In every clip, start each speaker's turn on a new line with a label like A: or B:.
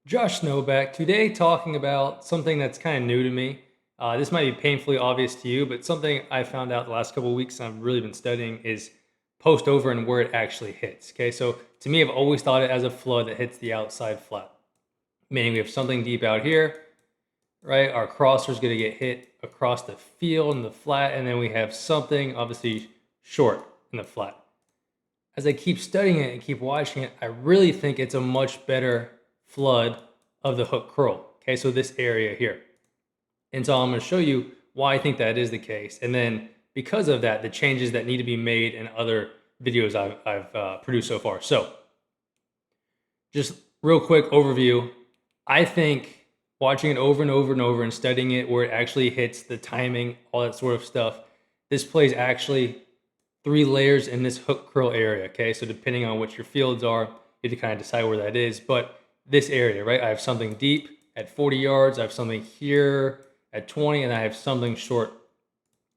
A: Josh Snowback, today talking about something that's kind of new to me. This might be painfully obvious to you, but something I found out the last couple of weeks and I've really been studying is post over and where it actually hits. Okay, so to me, I've always thought it as a flood that hits the outside flat, meaning we have something deep out here, right? Our crosser is going to get hit across the field and the flat, and then we have something obviously short in the flat. As I keep studying it and keep watching it, I really think it's a much better flood of the hook curl. Okay, so this area here. And so I'm going to show you why I think that is the case. And then because of that, the changes that need to be made in other videos I've produced so far. So just real quick overview. I think watching it over and over and over and studying it where it actually hits the timing, all that sort of stuff, this plays actually 3 layers in this hook curl area. Okay, so depending on what your fields are, you have to kind of decide where that is. But this area, right? I have something deep at 40 yards. I have something here at 20, and I have something short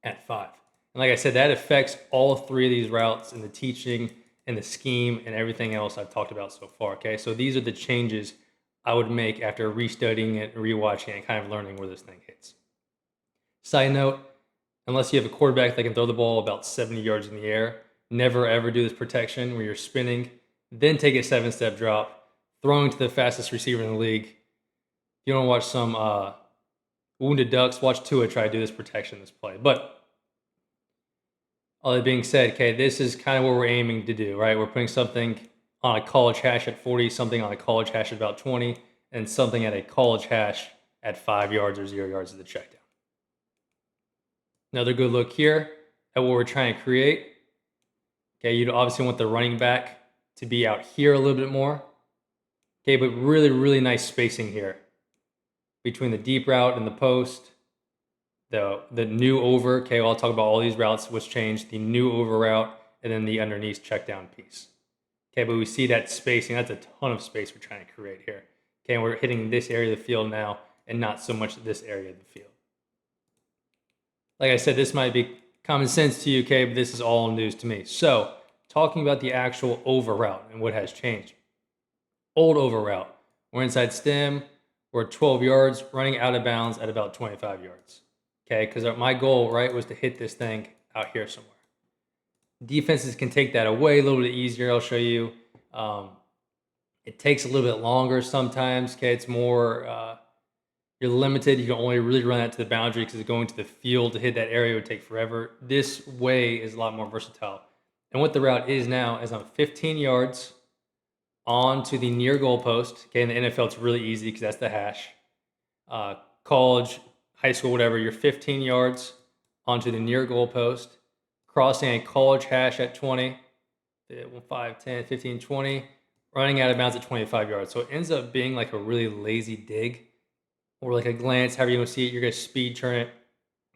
A: at 5. And like I said, that affects all 3 of these routes in the teaching and the scheme and everything else I've talked about so far. Okay, so these are the changes I would make after restudying it, rewatching it, and kind of learning where this thing hits. Side note, unless you have a quarterback that can throw the ball about 70 yards in the air, never ever do this protection where you're spinning, then take a 7-step drop, throwing to the fastest receiver in the league. If you don't watch some wounded ducks, watch Tua try to do this protection, this play. But all that being said, okay, this is kind of what we're aiming to do, right? We're putting something on a college hash at 40, something on a college hash at about 20, and something at a college hash at 5 yards or 0 yards of the check down. Another good look here at what we're trying to create. Okay, you'd obviously want the running back to be out here a little bit more. Okay, but really, really nice spacing here between the deep route and the post. The new over, okay, well, I'll talk about all these routes which changed, the new over route, and then the underneath check down piece. Okay, but we see that spacing, that's a ton of space we're trying to create here. Okay, and we're hitting this area of the field now and not so much this area of the field. Like I said, this might be common sense to you, okay, but this is all news to me. So, talking about the actual over route and what has changed. Old over route, we're inside stem, we're at 12 yards, running out of bounds at about 25 yards. Okay, because my goal, right, was to hit this thing out here somewhere. Defenses can take that away a little bit easier. I'll show you. It takes a little bit longer sometimes. Okay, it's more, you're limited. You can only really run that to the boundary because going to the field to hit that area would take forever. This way is a lot more versatile. And what the route is now is I'm 15 yards onto the near goal post. Okay, in the NFL, it's really easy because that's the hash. College, high school, whatever, you're 15 yards onto the near goal post, crossing a college hash at 20, 5, 10, 15, 20, running out of bounds at 25 yards. So it ends up being like a really lazy dig or like a glance, however you want to see it. You're going to speed turn it.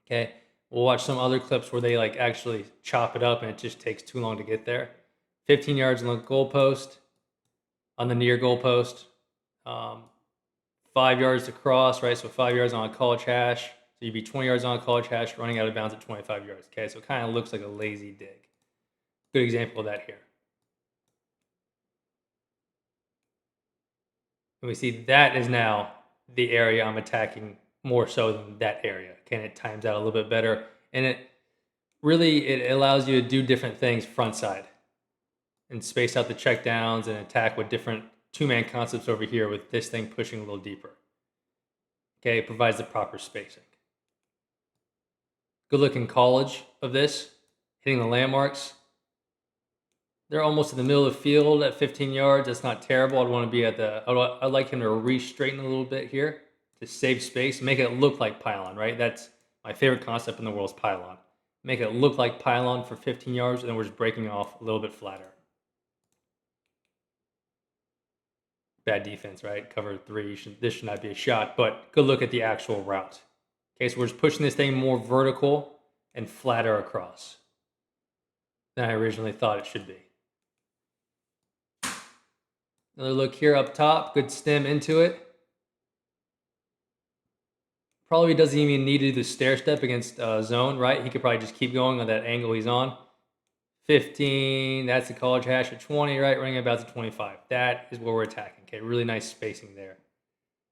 A: Okay. We'll watch some other clips where they like actually chop it up and it just takes too long to get there. 15 yards on the goal post, on the near goal post. 5 yards to cross, right? So 5 yards on a college hash. So you'd be 20 yards on a college hash, running out of bounds at 25 yards. Okay, so it kind of looks like a lazy dig. Good example of that here. And we see that is now the area I'm attacking more so than that area. Okay, and it times out a little bit better. And it allows you to do different things front side and space out the check downs and attack with different two-man concepts over here with this thing pushing a little deeper. Okay, it provides the proper spacing. Good looking college of this, hitting the landmarks. They're almost in the middle of the field at 15 yards. That's not terrible. I'd want to be at I'd like him to re-straighten a little bit here to save space, make it look like pylon, right? That's my favorite concept in the world is pylon. Make it look like pylon for 15 yards, and then we're just breaking off a little bit flatter. Bad defense, right? Cover 3. This should not be a shot, but good look at the actual route. Okay, so we're just pushing this thing more vertical and flatter across than I originally thought it should be. Another look here up top, good stem into it. Probably doesn't even need to do the stair step against zone, right? He could probably just keep going on that angle he's on. 15, that's the college hash at 20, right? Running about to 25. That is where we're attacking. Okay, really nice spacing there.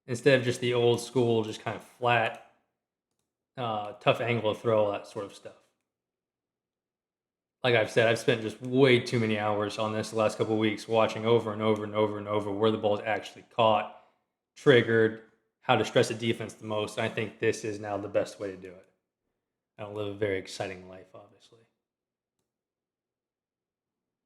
A: instead of just the old school, just kind of flat, tough angle to throw, all that sort of stuff. Like I've said, I've spent just way too many hours on this the last couple of weeks, watching over and over and over and over where the ball is actually caught, triggered, how to stress a defense the most. I think this is now the best way to do it. I don't live a very exciting life, obviously.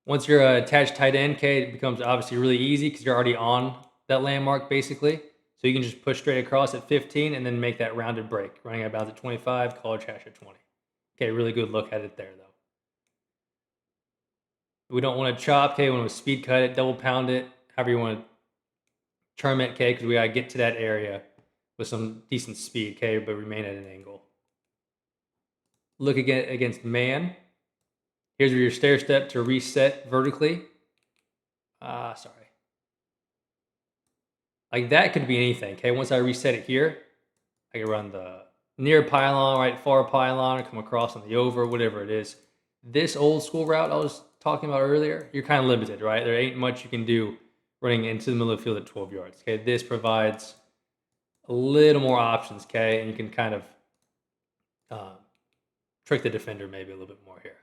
A: Once you're attached tight end, K, it becomes obviously really easy because you're already on that landmark, basically. So you can just push straight across at 15 and then make that rounded break, running out of bounds at 25, college hash at 20. Okay, really good look at it there, though. We don't want to chop, okay? We want to speed cut it, double pound it, however you want to term it, okay? Because we got to get to that area with some decent speed, okay? But remain at an angle. Look again against man. Here's where your stair step to reset vertically. Sorry. Like that could be anything, okay? Once I reset it here, I can run the near pylon, right, far pylon, or come across on the over, whatever it is. This old school route I was talking about earlier, you're kind of limited, right? There ain't much you can do running into the middle of the field at 12 yards, okay? This provides a little more options, okay? And you can kind of trick the defender maybe a little bit more here.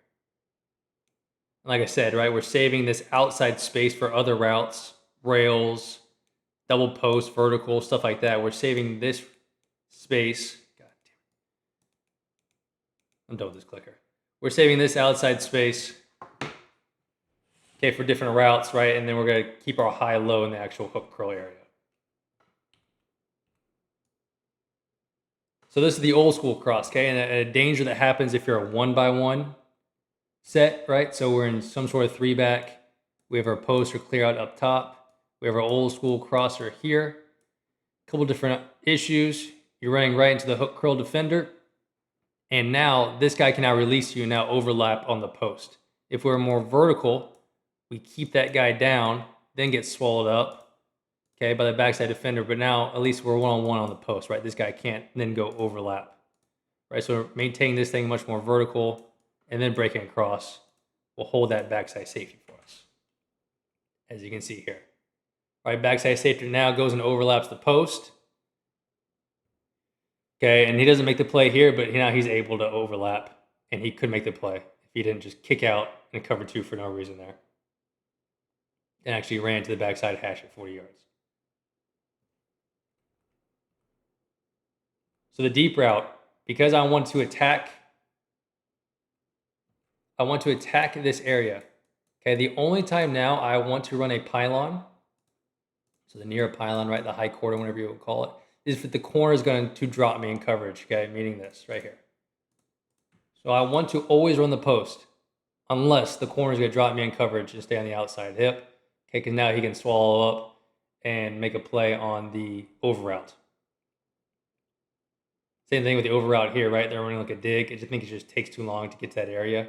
A: Like I said, right, we're saving this outside space for other routes, rails, double post, vertical, stuff like that. We're saving this space. God damn it. I'm done with this clicker. We're saving this outside space, okay, for different routes, right? And then we're going to keep our high low in the actual hook curl area. So this is the old school cross, okay? And a danger that happens if you're a 1x1 set, right? So we're in some sort of 3-back. We have our post or clear out up top. We have our old school crosser here. A couple different issues. You're running right into the hook curl defender. And now this guy can now release you and now overlap on the post. If we're more vertical, we keep that guy down, then get swallowed up, okay, by the backside defender. But now at least we're one-on-one on the post, right? This guy can't then go overlap, right? So we're maintaining this thing much more vertical and then breaking across will hold that backside safety for us, as you can see here. Right, backside safety now goes and overlaps the post. Okay, and he doesn't make the play here, but now he's able to overlap, and he could make the play if he didn't just kick out and cover 2 for no reason there. And actually ran to the backside hash at 40 yards. So the deep route, because I want to attack this area. Okay, the only time now I want to run a pylon, so the near pylon, right, the high quarter, whatever you would call it, is if the corner is going to drop me in coverage, okay, meaning this right here. So I want to always run the post unless the corner is going to drop me in coverage and stay on the outside hip, okay, because now he can swallow up and make a play on the over route. Same thing with the over route here, right? They're running like a dig. I just think it just takes too long to get to that area.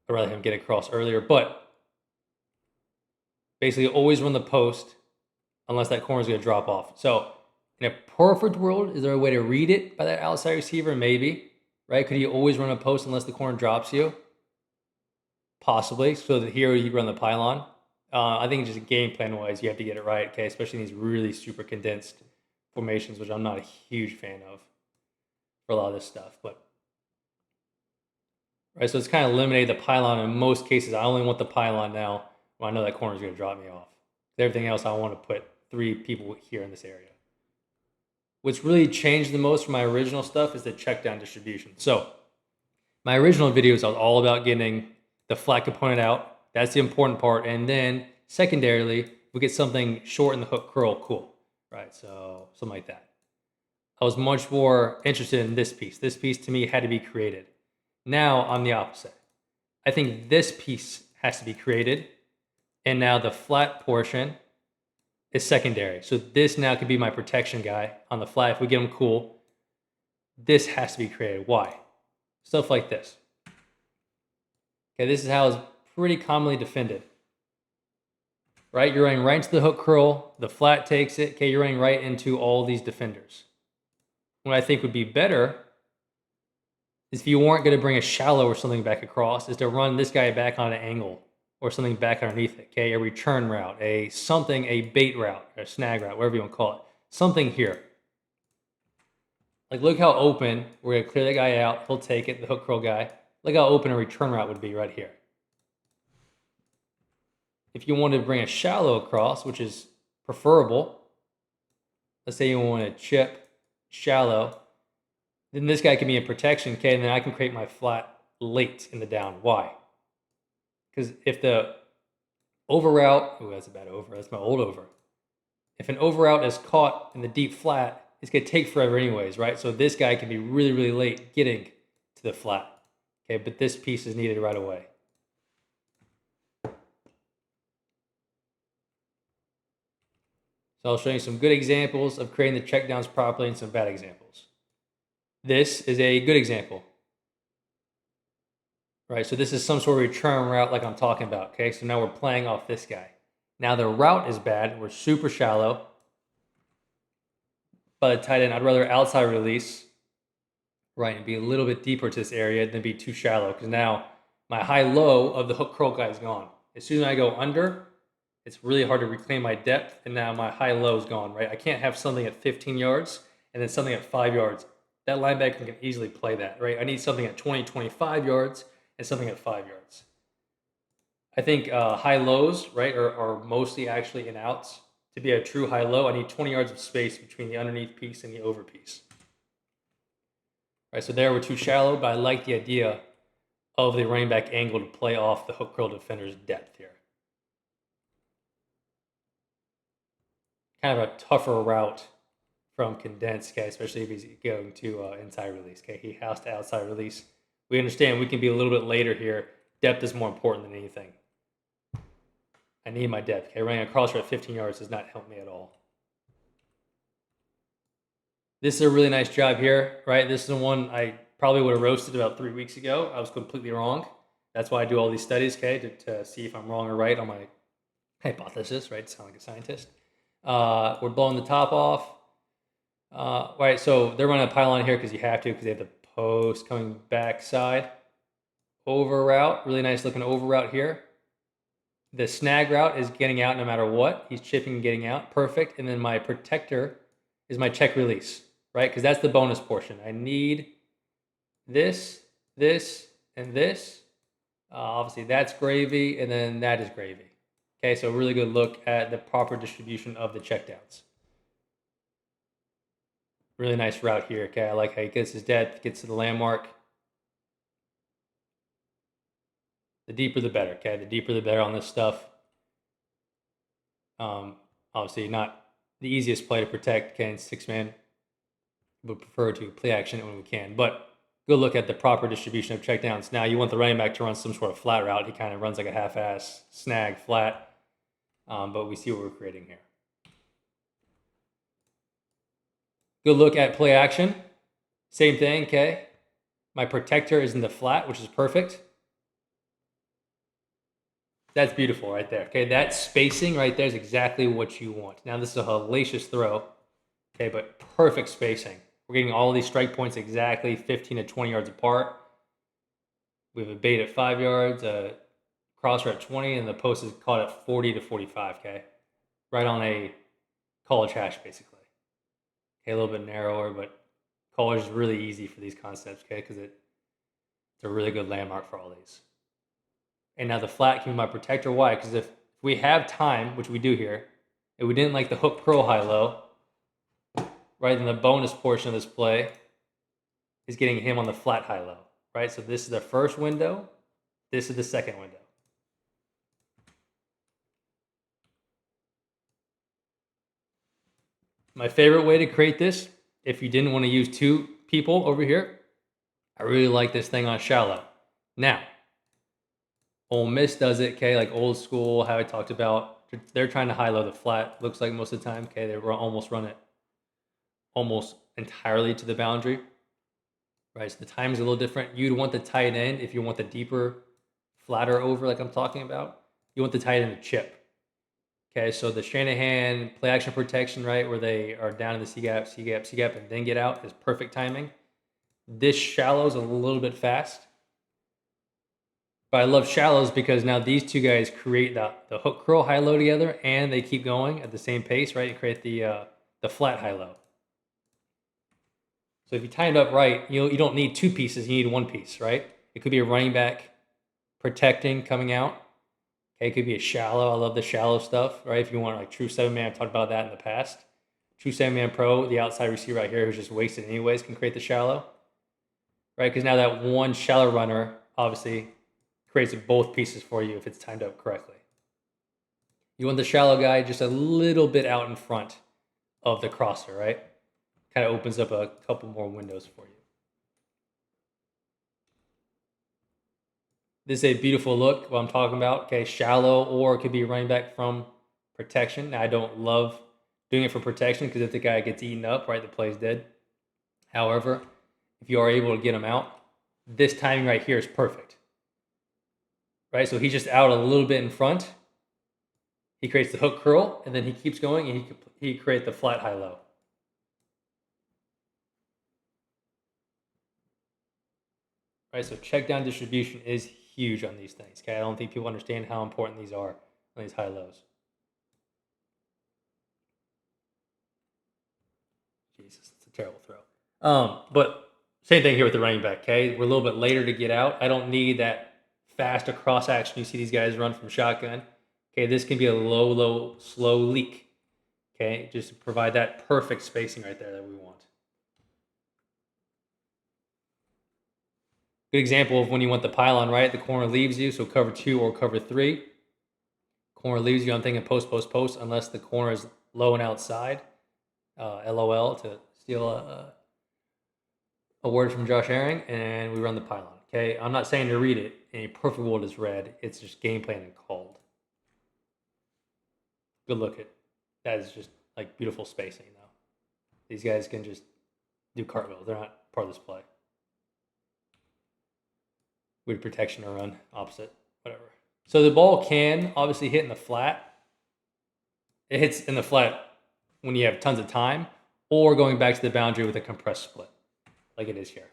A: I'd rather him get across earlier, but basically always run the post unless that corner is going to drop off. So in a perfect world, is there a way to read it by that outside receiver? Maybe, right? Could you always run a post unless the corner drops you? Possibly. So that here you run the pylon. I think just game plan wise, you have to get it right, okay? Especially in these really super condensed formations, which I'm not a huge fan of for a lot of this stuff. But right, so it's kind of eliminated the pylon in most cases. I only want the pylon now when I know that corner is going to drop me off. Everything else, I want to put 3 people here in this area. What's really changed the most from my original stuff is the checkdown distribution. So my original videos, I was all about getting the flat component out. That's the important part. And then secondarily, we get something short in the hook curl, cool, right? So something like that. I was much more interested in this piece. This piece to me had to be created. Now I'm the opposite. I think this piece has to be created. And now the flat portion is secondary. So this now could be my protection guy on the flat. If we get him cool, this has to be created. Why? Stuff like this. Okay, this is how it's pretty commonly defended. Right? You're running right into the hook curl. The flat takes it. Okay, you're running right into all these defenders. What I think would be better is if you weren't going to bring a shallow or something back across, is to run this guy back on an angle or something back underneath it, okay? A return route, a bait route, or a snag route, whatever you want to call it. something here. Like, look how open, we're gonna clear that guy out, he'll take it, the hook curl guy. Look how open a return route would be right here. If you wanted to bring a shallow across, which is preferable, let's say you want to chip shallow, then this guy can be in protection, okay, and then I can create my flat late in the down. Why? Because if the over route, oh, that's a bad over, that's my old over. If an over route is caught in the deep flat, it's gonna take forever anyways, right? So this guy can be really, really late getting to the flat, okay, but this piece is needed right away. So I'll show you some good examples of creating the checkdowns properly and some bad examples. This is a good example. Right, so this is some sort of return route like I'm talking about, okay? So now we're playing off this guy. Now the route is bad, we're super shallow. By the tight end, I'd rather outside release, right, and be a little bit deeper to this area than be too shallow, because now my high-low of the hook curl guy is gone. As soon as I go under, it's really hard to reclaim my depth, and now my high-low is gone, right? I can't have something at 15 yards and then something at 5 yards. That linebacker can easily play that, right? I need something at 20, 25 yards and something at 5 yards. I think high-lows, right, are mostly actually in outs. To be a true high-low, I need 20 yards of space between the underneath piece and the over piece. Right, so there we're too shallow, but I like the idea of the running back angle to play off the hook curl defender's depth here. Kind of a tougher route from condensed, okay, especially if he's going to inside release. Okay, he has to outside release. We understand we can be a little bit later here. Depth is more important than anything. I need my depth. Okay, running across at 15 yards does not help me at all. This is a really nice job here, right? This is the one I probably would have roasted about 3 weeks ago. I was completely wrong. That's why I do all these studies, okay, to see if I'm wrong or right on my hypothesis, right? Sound like a scientist. We're blowing the top off. Right, so they're running a pylon here because you have to, because they have the post coming back side. Over route, really nice looking over route here. The snag route is getting out no matter what. He's chipping and getting out, perfect. And then my protector is my check release, right? Because that's the bonus portion. I need this, this, and this. Obviously that's gravy, and then that is gravy. Okay, so really good look at the proper distribution of the checkdowns. Really nice route here. Okay, I like how he gets his depth, gets to the landmark. The deeper the better. Okay, the deeper the better on this stuff. Obviously not the easiest play to protect. Okay, in 6-man, would prefer to play action when we can. But good look at the proper distribution of checkdowns. Now you want the running back to run some sort of flat route. He kind of runs like a half-ass snag flat. But we see what we're creating here. Good look at play action. Same thing, okay? My protector is in the flat, which is perfect. That's beautiful right there, okay? That spacing right there is exactly what you want. Now this is a hellacious throw, okay, but perfect spacing. We're getting all these strike points exactly 15 to 20 yards apart. We have a bait at 5 yards, a crosser at 20, and the post is caught at 40 to 45, okay? Right on a college hash, basically. Okay, a little bit narrower, but college is really easy for these concepts, okay? Because it's a really good landmark for all these. And now the flat can be my protector. Why? Because if we have time, which we do here, and we didn't like the hook curl high-low, right, then the bonus portion of this play is getting him on the flat high-low, right? So this is the first window. This is the second window. My favorite way to create this, if you didn't want to use 2 people over here, I really like this thing on shallow. Now, Ole Miss does it, okay, like old school, how I talked about. They're trying to high-low the flat, looks like most of the time, okay? They almost run it almost entirely to the boundary, right? So the time is a little different. You'd want the tight end, if you want the deeper, flatter over like I'm talking about, you want the tight end to chip. Okay, so the Shanahan play action protection, right, where they are down in the C-gap, C-gap, C-gap, and then get out is perfect timing. This shallows a little bit fast. But I love shallows because now these 2 guys create the hook curl high-low together, and they keep going at the same pace, right? You create the the flat high-low. So if you time it up right, you don't need two pieces, you need one piece, right? It could be a running back protecting coming out. Okay, it could be a shallow. I love the shallow stuff, right? If you want like true 7-man, I've talked about that in the past. True 7-man pro, the outside receiver right here who's just wasted anyways can create the shallow, right? Because now that one shallow runner obviously creates both pieces for you if it's timed up correctly. You want the shallow guy just a little bit out in front of the crosser, right? Kind of opens up a couple more windows for you. This is a beautiful look, what I'm talking about. Okay, shallow, or it could be running back from protection. Now, I don't love doing it for protection because if the guy gets eaten up, right, the play's dead. However, if you are able to get him out, this timing right here is perfect. Right, so he's just out a little bit in front. He creates the hook curl, and then he keeps going, and he creates the flat high-low. Right, so check down distribution is huge on these things. Okay, I don't think people understand how important these are on these high lows. Jesus, it's a terrible throw. But same thing here with the running back. Okay, we're a little bit later to get out. I don't need that fast across action you see these guys run from shotgun. Okay, this can be a low, slow leak. Okay, just to provide that perfect spacing right there that we want. Good example of when you want the pylon, right? The corner leaves you, so cover 2 or cover 3. Corner leaves you, I'm thinking post, unless the corner is low and outside. LOL, to steal a word from Josh Herring, and we run the pylon. Okay, I'm not saying to read it. In a perfect world is read. It's just game plan and called. Good look at that. Is just like beautiful spacing though. These guys can just do cartwheels. They're not part of this play. Weird protection or run opposite, whatever. So the ball can obviously hit in the flat. It hits in the flat when you have tons of time, or going back to the boundary with a compressed split, like it is here.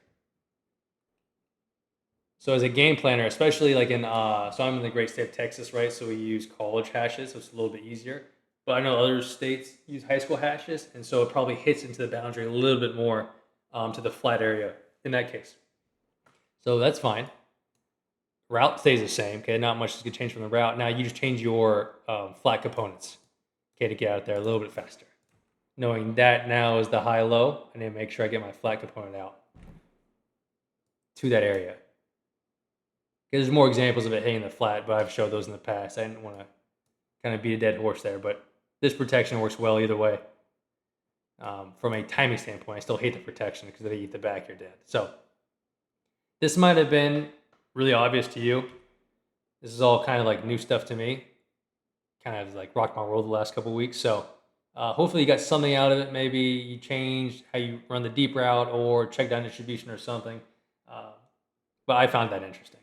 A: So as a game planner, especially like in, so I'm in the great state of Texas, right? So we use college hashes, so it's a little bit easier. But I know other states use high school hashes, and so it probably hits into the boundary a little bit more to the flat area in that case. So that's fine. Route stays the same, okay? Not much is going to change from the route. Now you just change your flat components, okay, to get out there a little bit faster. Knowing that now is the high-low, I need to make sure I get my flat component out to that area. There's more examples of it hitting the flat, but I've showed those in the past. I didn't want to kind of beat a dead horse there, but this protection works well either way. From a timing standpoint, I still hate the protection because if they eat the back, you're dead. So this might have been really obvious to you. This is all kind of like new stuff to me. Kind of like rocked my world the last couple of weeks. So hopefully you got something out of it. Maybe you changed how you run the deep route or check down distribution or something. But I found that interesting.